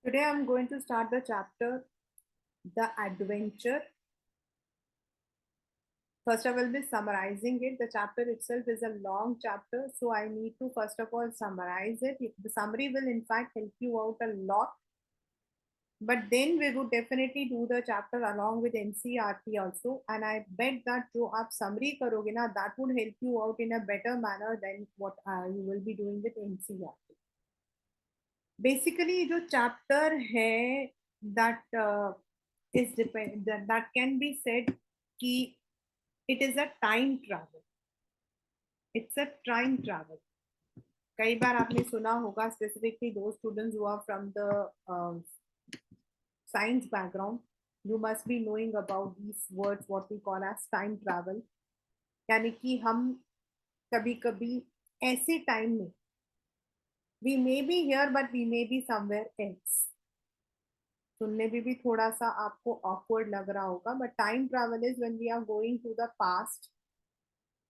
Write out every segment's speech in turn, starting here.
Today I'm going to start the chapter The Adventure. First, I will be summarizing it. The chapter itself is a long chapter, so I need to first of all summarize it. The summary will, in fact, help you out a lot. But then we would definitely do the chapter along with NCRT also. And I bet that जो आप summary करोगे ना, that would help you out in a better manner than what you will be doing with NCRT. Basically, जो chapter है that is depend that can be said कि it is a time travel. It's a time travel. कई बार आपने सुना होगा specifically those students who are from the science background, you must be knowing about these words what we call as time travel. यानी कि हम कभी कभी ऐसे टाइम में we may be here but we may be somewhere else. सुनने में भी थोड़ा सा आपको awkward लग रहा होगा, but time travel is when we are going to the past.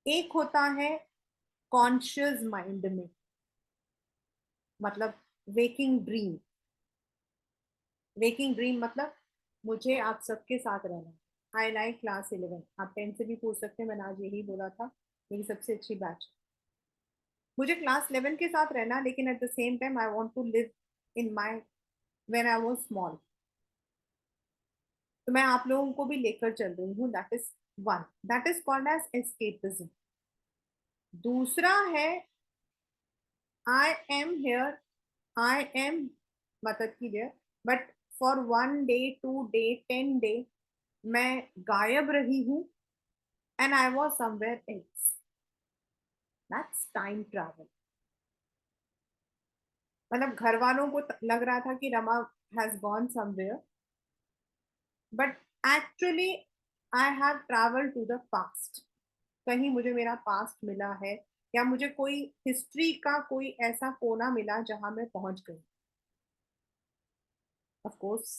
एक होता है कॉन्शियस माइंड में, मतलब वेकिंग ड्रीम. वेकिंग ड्रीम मतलब मुझे आप सबके साथ रहना. I like class 11. आप 10 से भी पूछ सकते हैं, मैंने आज यही बोला था, मेरी सबसे अच्छी बैच. मुझे क्लास 11 के साथ रहना, लेकिन at the same time I want to live in my when I was small. तो मैं आप लोगों को भी लेकर चल रही हूँ. That is one. That is called as escapism. दूसरा है I am here. I am मतलब कि there, but for 1 day 2 day 10 day मैं गायब रही हूँ. And I was somewhere else. That's time travel. मतलब घर वालों को लग रहा था कि Rama has gone somewhere, but actually I have travel to the past. कहीं मुझे मेरा पास्ट मिला है, या मुझे कोई हिस्ट्री का कोई ऐसा कोना मिला जहां मैं पहुंच गई. ऑफ कोर्स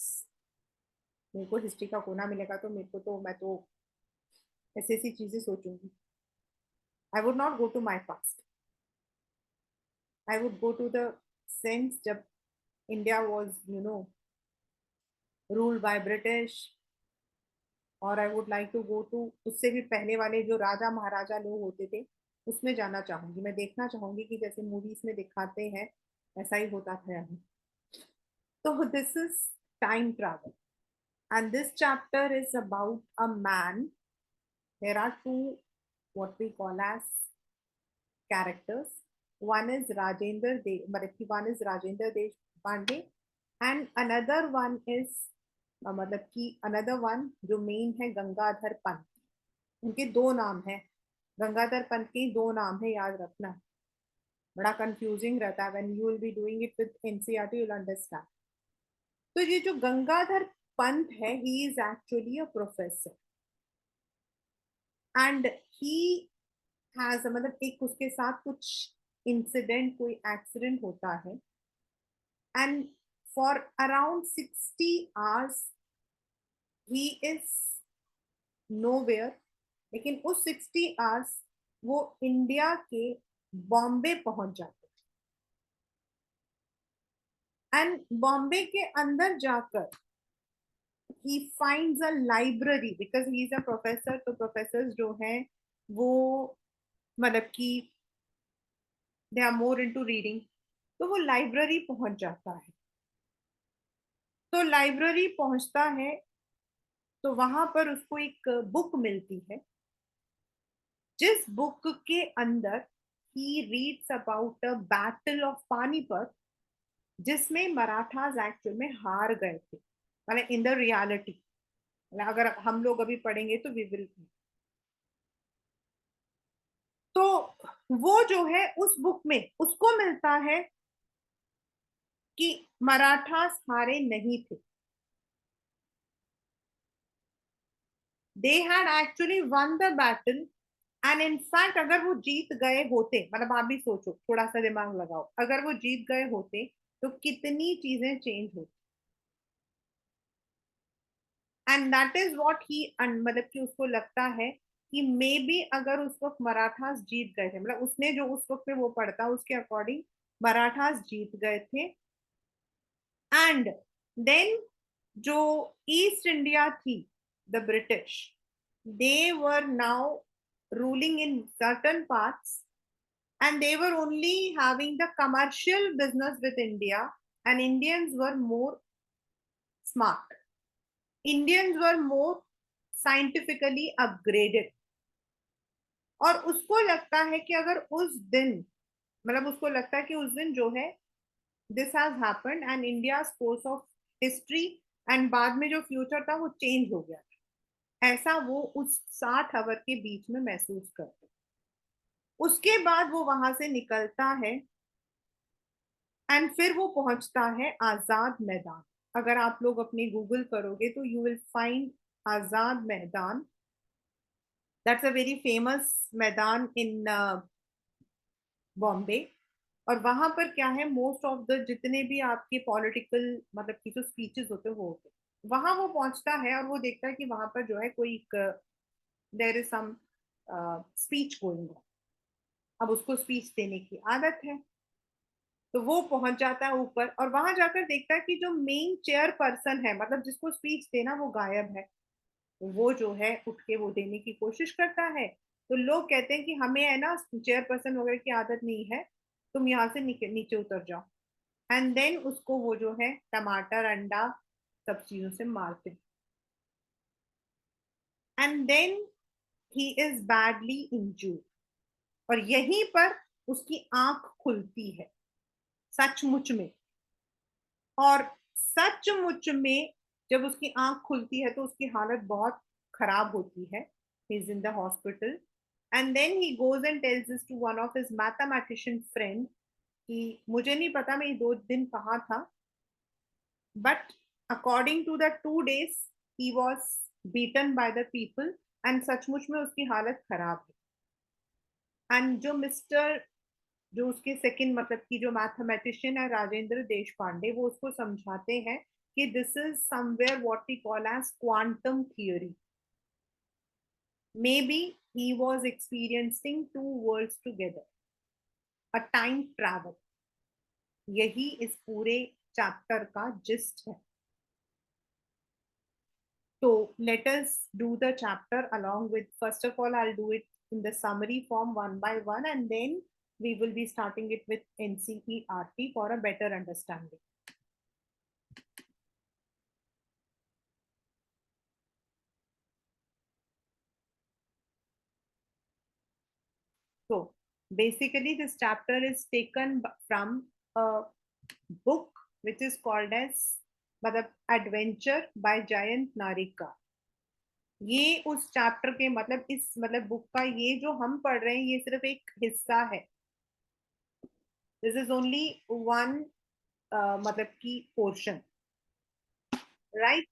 मेरे को हिस्ट्री का कोना मिलेगा तो मेरे को तो मैं तो ऐसी ऐसी चीजें सोचूंगी. I would not go to my past. I would go to the sense जब India was ruled by British. और I would like to go to उससे भी पहले वाले जो राजा महाराजा लोग होते थे, उसमें जाना चाहूंगी. मैं देखना चाहूंगी कि जैसे मूवीज में दिखाते हैं ऐसा ही होता था यहाँ. तो this is time travel. And this chapter is about a man. There are two what we call as characters. One is Rajendra De, मतलब one is Rajendra Deshpande, and another one is मतलब कि another one जो main है गंगाधर पंत. उनके दो नाम है. गंगाधर पंत के दो नाम है, याद रखना. बड़ा कंफ्यूजिंग रहता है. When you will be doing it with NCERT you will understand. तो ये जो गंगाधर पंत है, he is actually a professor. And he has मतलब एक उसके साथ कुछ इंसिडेंट, कोई एक्सीडेंट होता है. And for around 60 hours he is nowhere. लेकिन उस 60 hours वो इंडिया के बॉम्बे पहुंच जाते. एंड बॉम्बे के अंदर जाकर he finds a library because he is a professor. तो प्रोफेसर जो हैं वो मतलब कि they are more into reading. तो वो लाइब्रेरी पहुंच जाता है. तो लाइब्रेरी पहुंचता है तो वहां पर उसको एक बुक मिलती है, जिस बुक के अंदर he reads about a battle of Panipat, जिसमें मराठास एक्चुअल में हार गए थे. मतलब इन द रियलिटी, अगर हम लोग अभी पढ़ेंगे तो वी विल. तो वो जो है उस बुक में उसको मिलता है कि मराठास हारे नहीं थे. They had actually one the battle. And in fact अगर वो जीत गए होते, मतलब आप भी सोचो, थोड़ा सा दिमाग लगाओ, अगर वो जीत गए होते तो कितनी चीजें चेंज होती. And that is what he मतलब कि उसको लगता है कि मे बी अगर उस वक्त मराठास जीत गए थे, मतलब उसने जो उस वक्त में वो पढ़ता उसके अकॉर्डिंग मराठास जीत गए थे. एंड देन जो ईस्ट इंडिया थी, the British, they were now ruling in certain parts, and they were only having the commercial business with India, and Indians were more smart. Indians were more scientifically upgraded. और उसको लगता है कि अगर उस दिन, मतलब उसको लगता है कि उस दिन जो है this has happened and India course of history and बाद में जो फ्यूचर था वो चेंज हो गया, ऐसा वो उस 60 आवर के बीच में महसूस करते। उसके बाद वो वहां से निकलता है एंड फिर वो पहुंचता है आजाद मैदान। अगर आप लोग अपने गूगल करोगे तो you will find Azad Maidan. That's a very famous मैदान इन बॉम्बे। और वहां पर क्या है, मोस्ट ऑफ द जितने भी आपके पॉलिटिकल मतलब की जो स्पीचेस होते हैं वो होते हैं वहां। वो पहुंचता है और वो देखता है कि वहां पर जो है कोई there is some speech going on. अब उसको स्पीच देने की आदत है, तो वो पहुंच जाता है ऊपर और वहां जाकर देखता है कि जो मेन चेयर पर्सन है, मतलब जिसको स्पीच देना, वो गायब है। वो जो है उठ के वो देने की कोशिश करता है। तो लोग कहते हैं कि हमें है ना चेयर पर्सन वगैरह की आदत नहीं है, तुम यहाँ से नीचे उतर जाओ। एंड देन उसको वो जो है टमाटर अंडा सब चीजों से मारते हैं। And then he is badly injured, और यहीं पर उसकी आंख खुलती है सचमुच में। और सचमुच में जब उसकी आंख खुलती है तो उसकी हालत बहुत खराब होती है। He is in the hospital and then he goes and tells this to one of his mathematician friend कि मुझे नहीं पता मैं ये 2 दिन कहाँ था, but according to the 2 days he was beaten by the people and सचमुच में उसकी हालत खराब है। एंड जो मिस्टर, जो उसके सेकंड मतलब की जो मैथमेटिशियन है राजेंद्र देश पांडे, वो उसको समझाते हैं कि this is somewhere what we call as quantum theory. May be he was experiencing 2 worlds together, a time travel. यही इस पूरे चैप्टर का जिस्ट है। तो let us do the chapter along with, first of all I'll do it in the summary form one by one, and then we will be starting it with NCERT for a better understanding. So basically this chapter is taken from a book which is called as मतलब Adventure by Jayant Narika. ये उस chapter के मतलब इस मतलब book का ये जो हम पढ़ रहे हैं ये सिर्फ एक हिस्सा है। दिस इज ओनली वन मतलब की portion, right.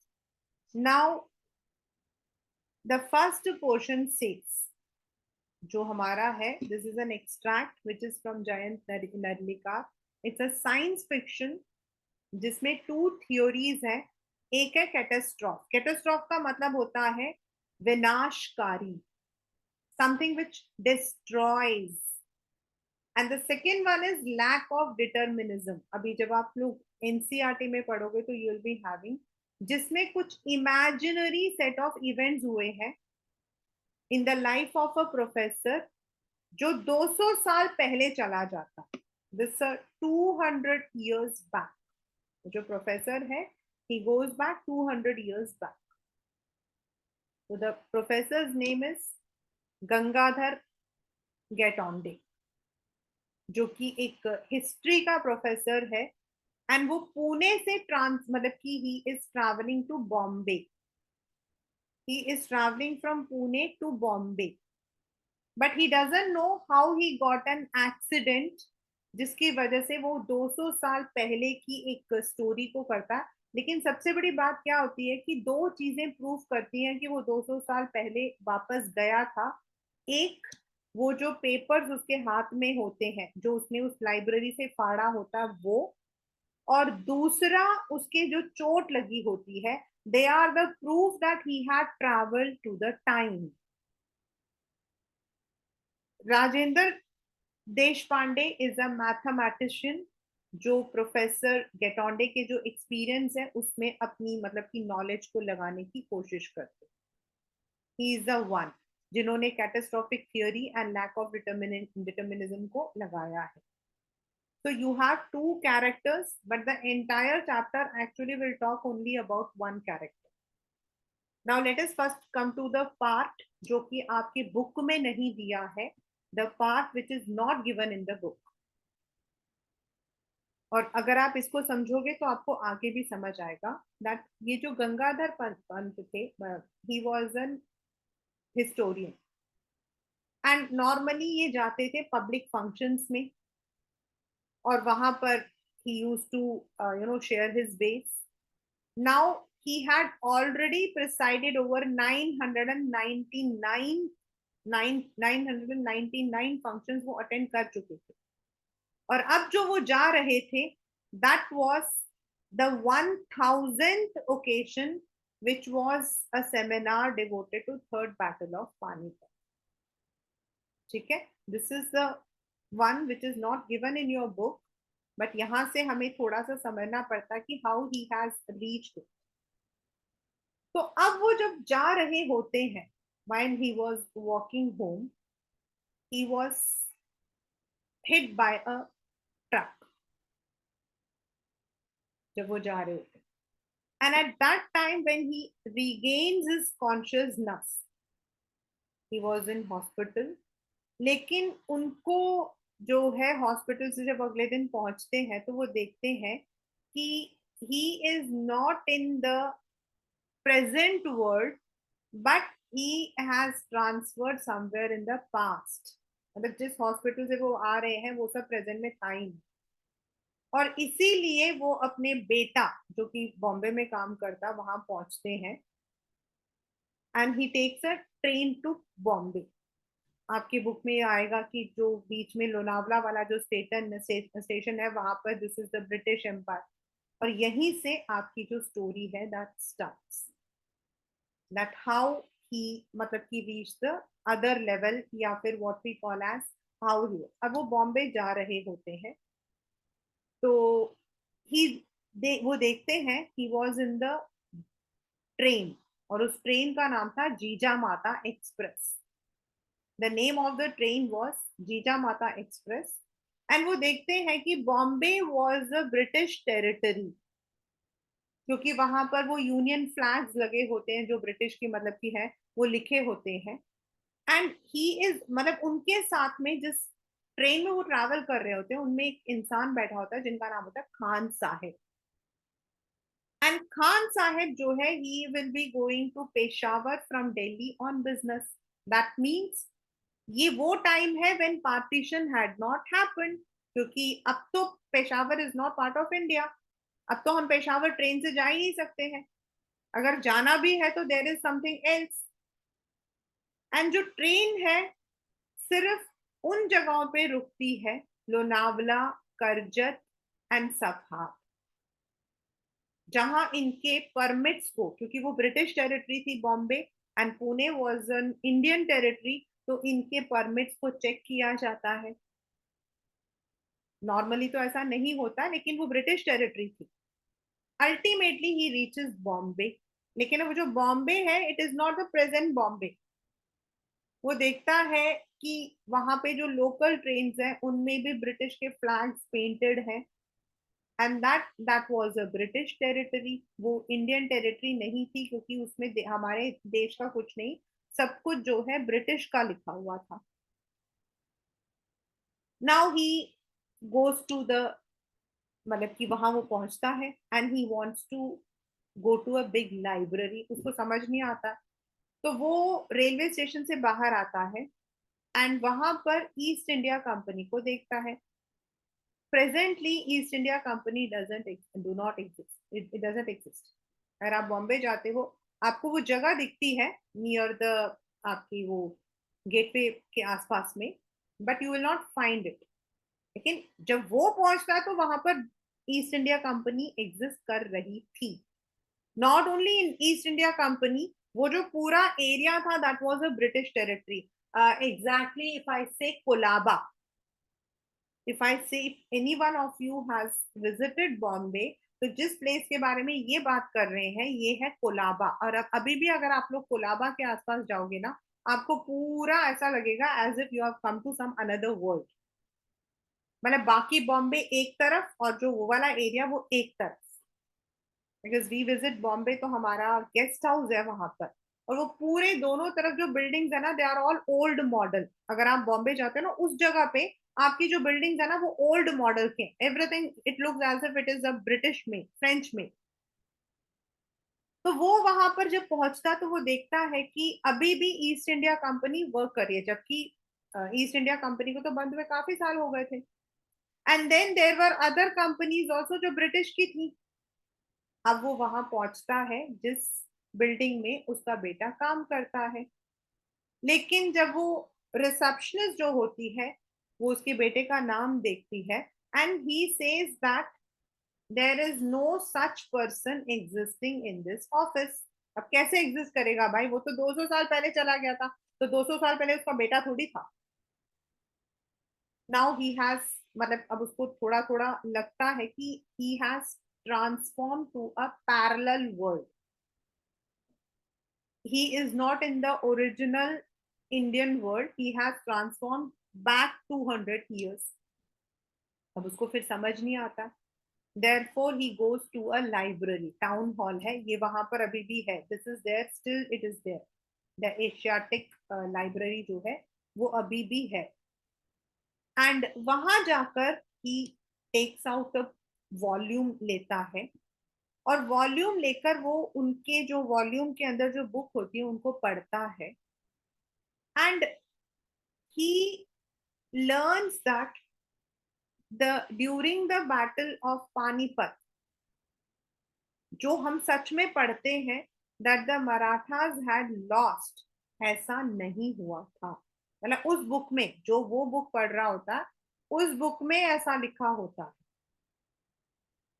Now the first portion says, जो हमारा है, this is an extract which is from Jayant Narlika. It's a science fiction जिसमें 2 थियोरीज है। एक है कैटास्ट्रॉफ। कैटास्ट्रॉफ का मतलब होता है विनाशकारी, something which destroys. And the second one is lack of determinism. अभी जब आप लोग एनसीईआरटी में पढ़ोगे तो यू विल बी हैविंग, जिसमें कुछ इमेजिनरी सेट ऑफ इवेंट्स हुए हैं in the life of a professor, जो 200 साल पहले चला जाता। This 200 years back. जो प्रोफेसर है he goes back 200 years back. So the professor's name is Gangadhar Gaitonde, जो कि एक हिस्ट्री का प्रोफेसर है। एंड वो पुणे से मतलब कि he is travelling to Bombay. He is travelling from Pune to Bombay, but he doesn't know how he got an accident, जिसकी वजह से वो 200 साल पहले की एक स्टोरी को करता है। लेकिन सबसे बड़ी बात क्या होती है कि 2 चीजें प्रूव करती हैं कि वो 200 साल पहले वापस गया था। एक, वो जो पेपर्स उसके हाथ में होते हैं जो उसने उस लाइब्रेरी से फाड़ा होता है वो, और दूसरा उसके जो चोट लगी होती है, they are the proof that he had travelled to the time. Rajendra Deshpande is a mathematician जो प्रोफेसर गेटोंडे के जो एक्सपीरियंस है उसमें अपनी मतलब की नॉलेज को लगाने की कोशिश करते। ही इज द वन जिन्होंने catastrophic theory and lack of determinism को लगाया है। So you have two characters, but the entire chapter actually will talk only about one character. Now let us first come to the part जो कि आपके book में नहीं दिया है, the part which is not given in the book. और अगर आप इसको समझोगे तो आपको आगे भी समझ आएगा that ये जो गंगाधर पंत थे, he was an historian and normally ये जाते थे public functions में और वहां पर he used to share his base. Now he had already presided over 999 functions वो अटेंड कर चुके थे और अब जो वो जा रहे थे that was the 1000th occasion which was a seminar devoted to third battle of Panipat. ठीक है, this is the one which is not given in your book, but यहाँ से हमें थोड़ा सा समझना पड़ता कि how he has reached it. तो अब वो जब जा रहे होते हैं, when he was walking home, he was hit by a truck. जब वो जा रहे होते हैं, and at that time when he regains his consciousness, he was in hospital. लेकिन उनको जो है हॉस्पिटल से जब अगले दिन पहुंचते हैं तो वो देखते हैं कि he is not in the present world but he has transferred somewhere in the past. मतलब जिस हॉस्पिटल से वो आ रहे हैं वो सब प्रेजेंट में था ही नहीं और इसीलिए वो अपने बेटा जो कि बॉम्बे में काम करता वहां पहुंचते हैं and he takes a train to Bombay. आपकी बुक में आएगा कि जो बीच में लोनावला वाला जो स्टेशन है वहां पर this is the British empire और यहीं से आपकी जो स्टोरी है that starts, that how he मतलब कि रीच द अदर लेवल या फिर what we call as how he. अब वो बॉम्बे जा रहे होते हैं तो ही वो देखते हैं he was in the train और उस ट्रेन का नाम था जीजा माता express. The name of the train was जीजा माता एक्सप्रेस एंड वो देखते हैं कि Bombay was a British territory क्योंकि वहां पर वो यूनियन फ्लैग्स लगे होते हैं जो ब्रिटिश की मतलब की है वो लिखे होते हैं एंड ही इज मतलब उनके साथ में जिस ट्रेन में वो ट्रैवल कर रहे होते हैं उनमें एक इंसान बैठा होता है जिनका नाम होता है खान साहिब एंड खान साहिब जो है he will be going to Peshawar from Delhi on business. That means ये वो टाइम है when partition had not happened क्योंकि अब तो Peshawar is not part of India. अब तो हम पेशावर ट्रेन से जा ही नहीं सकते हैं, अगर जाना भी है तो there is something else and जो ट्रेन है सिर्फ उन जगहों पे रुकती है लोनावला, करजत एंड सफहार जहां इनके परमिट्स को क्योंकि वो ब्रिटिश टेरिटरी थी Bombay and Pune was an Indian territory तो इनके परमिट्स को चेक किया जाता है। नॉर्मली तो ऐसा नहीं होता लेकिन वो ब्रिटिश टेरिटरी थी। अल्टीमेटली ही रीचेस बॉम्बे लेकिन वो जो बॉम्बे है it is not the present Bombay. वो देखता है कि वहां पे जो लोकल ट्रेन्स हैं उनमें भी ब्रिटिश के फ्लैग्स पेंटेड हैं and that was a British territory. वो इंडियन टेरिटरी नहीं थी क्योंकि उसमें हमारे देश का कुछ नहीं, सब कुछ जो है ब्रिटिश का लिखा हुआ था। Now he goes to the मतलब कि वहां वो पहुंचता है and he wants to go to a big library. उसको समझ नहीं आता तो वो रेलवे स्टेशन से बाहर आता है एंड वहां पर ईस्ट इंडिया कंपनी को देखता है। Presently east India company do not exist, it doesn't exist. अगर आप बॉम्बे जाते हो आपको वो जगह दिखती है नियर द आपकी वो गेटवे के आसपास में but you will not find it. लेकिन जब वो पहुंचता है तो वहां पर ईस्ट इंडिया कंपनी एग्जिस्ट कर रही थी। Not only in east India company, वो जो पूरा एरिया था that was a British territory. Exactly if I से कोलाबा, इफ आई से if any one of you has visited Bombay, तो जिस प्लेस के बारे में ये बात कर रहे हैं ये है कोलाबा। और अब अभी भी अगर आप लोग कोलाबा के आसपास जाओगे ना, आपको पूरा ऐसा लगेगा as if you have come to some another world. मतलब बाकी बॉम्बे एक तरफ और जो वो वाला एरिया वो एक तरफ। बिकॉज वी विजिट बॉम्बे तो हमारा गेस्ट हाउस है वहां पर। और वो पूरे दोनों तरफ जो बिल्डिंग्स है ना, they are all old model. अगर आप बॉम्बे जाते हो ना, उस जगह पे आपकी जो बिल्डिंग्स है ना वो ओल्ड मॉडल के, everything it looks as if it is a British में, फ्रेंच में। तो वो वहां पर जब पहुंचता तो वो देखता है कि अभी भी ईस्ट इंडिया कंपनी वर्क कर रही है, जबकि ईस्ट इंडिया कंपनी को तो बंद हुए काफी साल हो गए थे। And then there were other companies also जो ब्रिटिश की थी। अब वो वहां पहुंचता है जिस बिल्डिंग में उसका बेटा काम करता है। लेकिन जब वो रिसेप्शनिस्ट जो होती है, वो उसके बेटे का नाम देखती है, and he says that there is no such person existing in this office. अब कैसे एग्जिस्ट करेगा भाई, वो तो 200 साल पहले चला गया था। तो 200 साल पहले उसका बेटा थोड़ी था। नाउ ही हैज, मतलब अब उसको थोड़ा थोड़ा लगता है कि he has transform to a parallel world. he is not in the original Indian world. He has transformed back 200 years. अब उसको फिर समझ नहीं आता। Therefore he goes to a library, town hall है ये, वहां पर अभी भी है। This is there, still it is there. The Asiatic library जो है वो अभी भी है। एंड वहां जाकर ही टेक्स आउट अ वॉल्यूम लेता है। और वॉल्यूम लेकर वो उनके जो वॉल्यूम के अंदर जो बुक होती है उनको पढ़ता है। And he learns that the during the battle of Panipat, जो हम सच में पढ़ते हैं, that the Marathas had lost, ऐसा नहीं हुआ था। मतलब उस बुक में, जो वो बुक पढ़ रहा होता, उस बुक में ऐसा लिखा होता।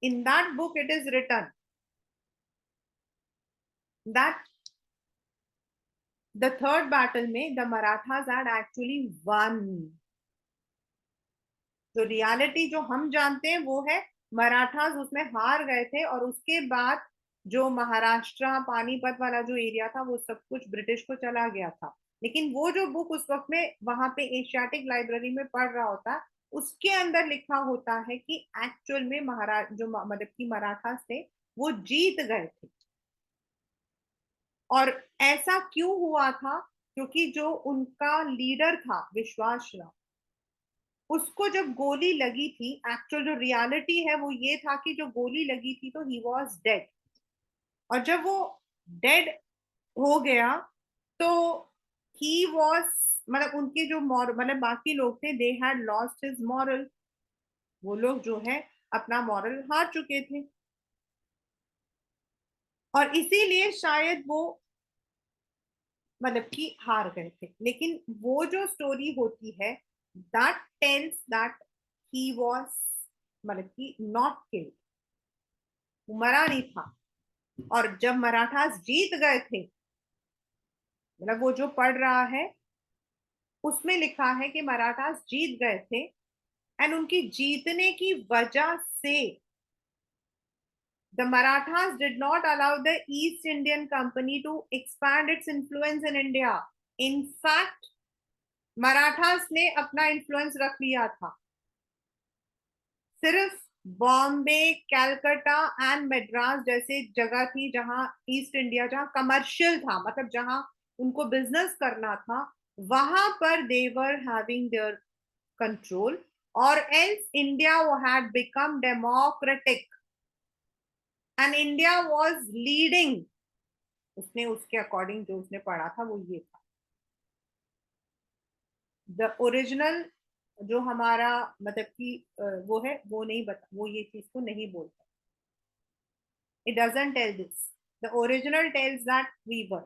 In that book it is written that the third battle में the Marathas had actually won। जो रियलिटी जो हम जानते हैं वो है मराठास उसमें हार गए थे, और उसके बाद जो महाराष्ट्र पानीपत वाला जो एरिया था वो सब कुछ ब्रिटिश को चला गया था। लेकिन वो जो बुक उस वक्त में वहां पे एशियाटिक लाइब्रेरी में पढ़ रहा होता, उसके अंदर लिखा होता है कि एक्चुअल में महाराज जो मतलब की मराठास थे वो जीत गए थे। और ऐसा क्यों हुआ था? क्योंकि जो उनका लीडर था विश्वास राव, उसको जब गोली लगी थी, एक्चुअल जो रियलिटी है वो ये था कि जो गोली लगी थी तो ही वॉज डेड। और जब वो डेड हो गया तो ही वॉज, मतलब उनके जो मतलब बाकी लोग थे, they had lost his moral. वो लोग जो है अपना मॉरल हार चुके थे, और इसीलिए शायद वो मतलब कि हार गए थे। लेकिन वो जो स्टोरी होती है, that tells that he was मतलब कि नॉट किल्ड, मरा नहीं था। और जब मराठास जीत गए थे, मतलब वो जो पढ़ रहा है उसमें लिखा है कि मराठास जीत गए थे, एंड उनकी जीतने की वजह से the Marathas did not allow the East Indian Company to expand its influence in India. In fact, Marathas ने अपना इन्फ्लुएंस रख लिया था। सिर्फ बॉम्बे, कैलकाटा एंड मद्रास जैसे जगह थी जहां ईस्ट इंडिया, जहां कमर्शियल था, मतलब जहां उनको बिजनेस करना था, वहां पर दे वर हैविंग देयर कंट्रोल। और else India had become democratic and India was leading. उसने उसके अकॉर्डिंग जो उसने पढ़ा था वो ये था। द ओरिजिनल जो हमारा मतलब कि वो है वो नहीं बता, वो ये चीज को नहीं बोलता। It doesn't tell this. The original tells that we were.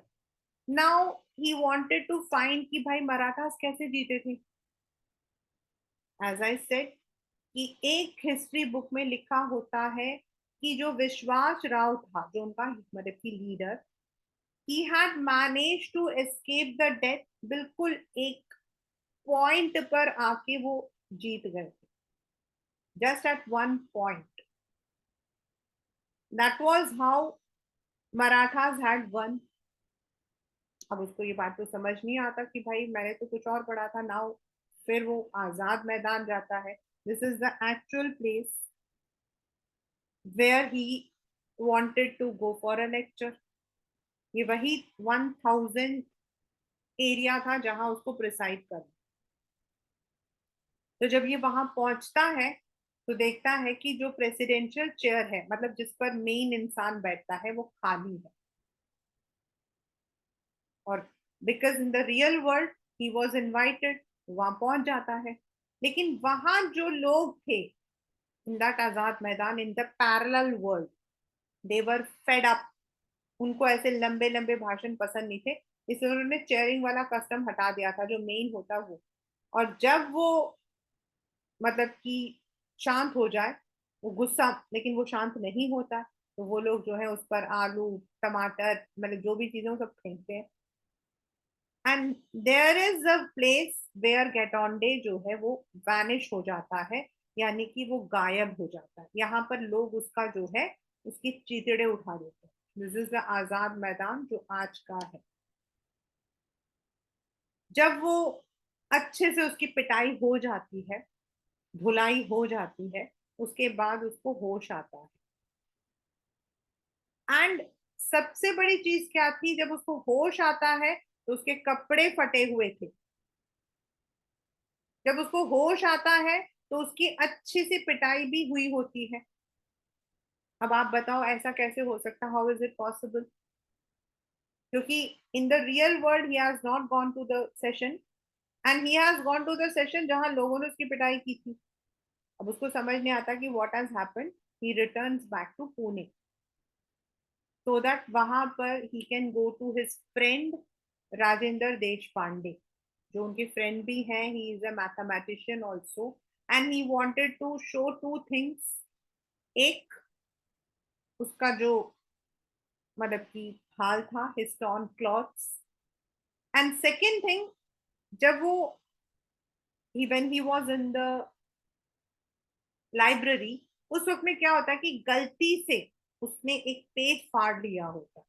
Now he wanted to find कि भाई मराठास कैसे जीते थे। As I said कि एक हिस्ट्री बुक में लिखा होता है कि जो विश्वास राव था, जो उनका मतलब की leader, he had managed to escape the death। बिल्कुल एक पॉइंट पर आके वो जीत गए थे। just at one point. That was how Marathas had won. अब उसको ये बात तो समझ नहीं आता कि भाई मैंने तो कुछ और पढ़ा था नाउ, फिर वो आजाद मैदान जाता है. This is the actual place where he wanted to go for a lecture. ये वही 1000 एरिया था जहां उसको प्रिसाइड करना. तो जब ये वहां पहुंचता है तो देखता है कि जो प्रेसिडेंशियल चेयर है, मतलब जिस पर मेन इंसान बैठता है, वो खाली है. और because in the real world he was invited, वहां पहुंच जाता है. लेकिन वहां जो लोग थे in that Azad Maidan, in the parallel world, they were fed up. उनको ऐसे लंबे लंबे भाषण पसंद नहीं थे, इसलिए उन्होंने चेयरिंग वाला कस्टम हटा दिया था जो मेन होता वो. और जब वो मतलब कि शांत हो जाए, वो गुस्सा, लेकिन वो शांत नहीं होता, तो वो लोग जो है उस पर आलू टमाटर मतलब जो भी चीजें वो सब फेंकते हैं. And there is a place where Gaitonde जो है वो वैनिश हो जाता है, यानी कि वो गायब हो जाता है. यहाँ पर लोग उसका जो है उसकी चीतड़े उठा देते हैं. This is the Azad Maidan जो आज का है. जब वो अच्छे से उसकी पिटाई हो जाती है, धुलाई हो जाती है, उसके बाद उसको होश आता है. एंड सबसे बड़ी चीज क्या थी, जब उसको होश आता है तो उसके कपड़े फटे हुए थे. जब उसको होश आता है तो उसकी अच्छी सी पिटाई भी हुई होती है. अब आप बताओ ऐसा कैसे हो सकता, हाउ इज इट पॉसिबल? क्योंकि in the real world he has not gone to the session, and he has gone to the session जहां लोगों ने उसकी पिटाई की थी. अब उसको समझ नहीं आता कि what has happened. He returns back to Pune so that वहां पर he can go to his friend Rajendra देश पांडे, जो उनके फ्रेंड भी हैं. he is a mathematician also, and he wanted to show two things. एक, उसका जो मतलब कि हाल था, his torn clothes. And second thing, जब वो when he was in the library, उस वक्त में क्या होता है कि गलती से उसने एक पेज फाड़ लिया होता है.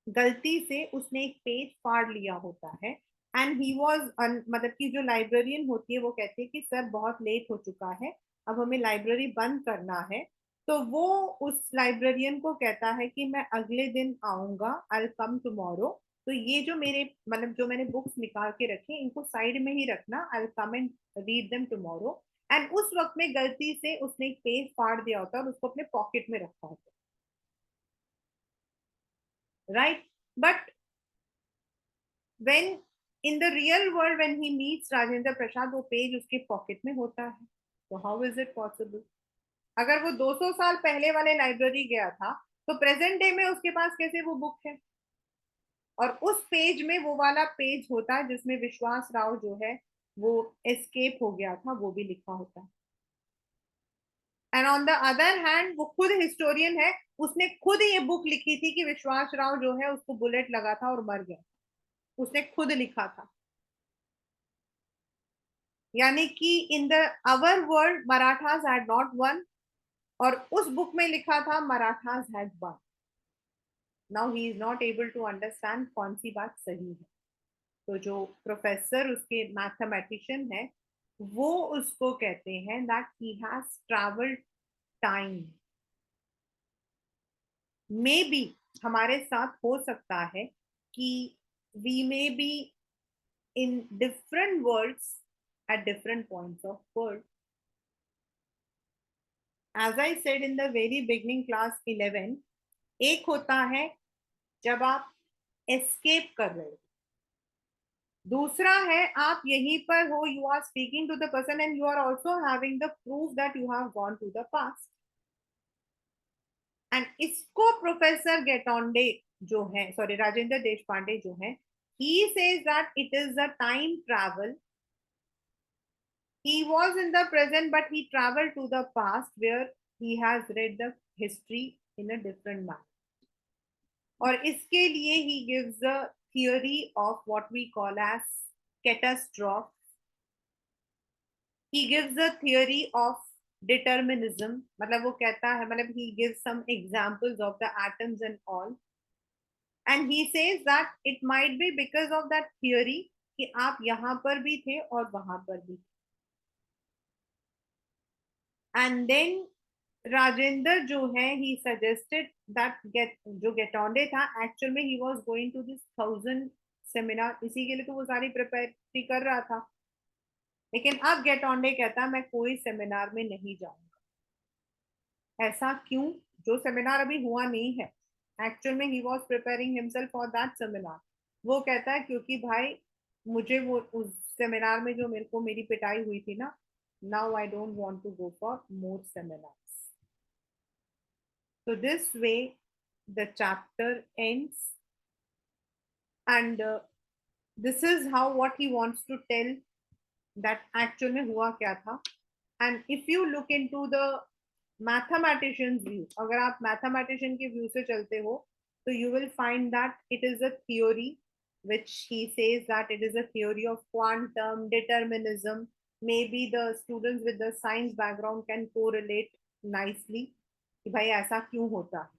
गलती से उसने एक पेज फाड़ लिया होता है. एंड ही वॉज मतलब कि जो लाइब्रेरियन होती है वो कहती है कि सर बहुत लेट हो चुका है, अब हमें लाइब्रेरी बंद करना है. तो वो उस लाइब्रेरियन को कहता है कि मैं अगले दिन आऊंगा, आई कम टुमारो. तो ये जो मेरे मतलब जो मैंने बुक्स निकाल के रखे इनको साइड में ही रखना, I come and read them tomorrow. And उस वक्त में गलती से उसने एक पेज फाड़ दिया होता है और उसको अपने पॉकेट में रखा होता है, right? But when in the real world when he meets Rajendra Prasad, वो पेज उसके पॉकेट में होता है. तो हाउ इज इट पॉसिबल? अगर वो 200 साल पहले वाले लाइब्रेरी गया था तो प्रेजेंट डे में उसके पास कैसे वो बुक है? और उस पेज में वो वाला पेज होता है जिसमें विश्वास राव जो है वो एस्केप हो गया था, वो भी लिखा होता है. And on the other hand वो खुद हिस्टोरियन है, उसने खुद ये बुक लिखी थी कि विश्वास राव जो है उसको बुलेट लगा था और मर गया. उसने खुद लिखा था. यानी कि in the our world Marathas had not won, और उस बुक में लिखा था Marathas had won. Now he is not able to understand कौन सी बात सही है. तो जो प्रोफेसर उसके मैथमेटिशियन है वो उसको कहते हैं that he has travelled time. May be हमारे साथ हो सकता है कि we may be in different worlds at different points of world. As I said in the very beginning class 11, एक होता है जब आप एस्केप कर रहे हो, दूसरा है आप यहीं पर हो, you are speaking to the person and you are also having the proof that you have gone to the past. And इसको प्रोफेसर गेटोंडे जो है, सॉरी राजेंद्र देश पांडे जो है, he says that it is a time travel. He was in the present but he traveled to the past where he has read the history in a different manner. और इसके लिए he gives a theory of what we call as catastrophe. he gives a theory of determinism, मतलब वो कहता है, मतलब he gives some examples of the atoms and all, and he says that it might be because of that theory कि आप यहाँ पर भी थे और वहां पर भी थे. And then राजेंद्र जो है he suggested that get जो गेटोंडे था एक्चुअल में he was going to this 1000 seminar, इसी के लिए तो वो सारी प्रिपेयर कर रहा था. लेकिन अब गेटोंडे कहता मैं कोई सेमिनार में नहीं जाऊंगा. ऐसा क्यों? जो सेमिनार अभी हुआ नहीं है, एक्चुअल में he was preparing himself for that seminar. वो कहता है क्योंकि भाई मुझे वो उस सेमिनार में जो मेरे को मेरी पिटाई हुई थी ना, now I don't want to go for more seminars. So this way the chapter ends, and this is how what he wants to tell that actual में हुआ क्या था. And if you look into the mathematician's view, अगर आप mathematician के view से चलते हो, तो you will find that it is a theory which he says that it is a theory of quantum determinism. Maybe the students with the science background can correlate nicely कि भाई ऐसा क्यों होता है.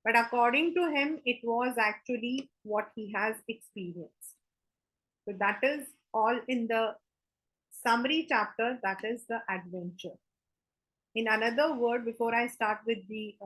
But according to him, it was actually what he has experienced. So that is all in the summary chapter, that is the adventure. In another word, before I start with the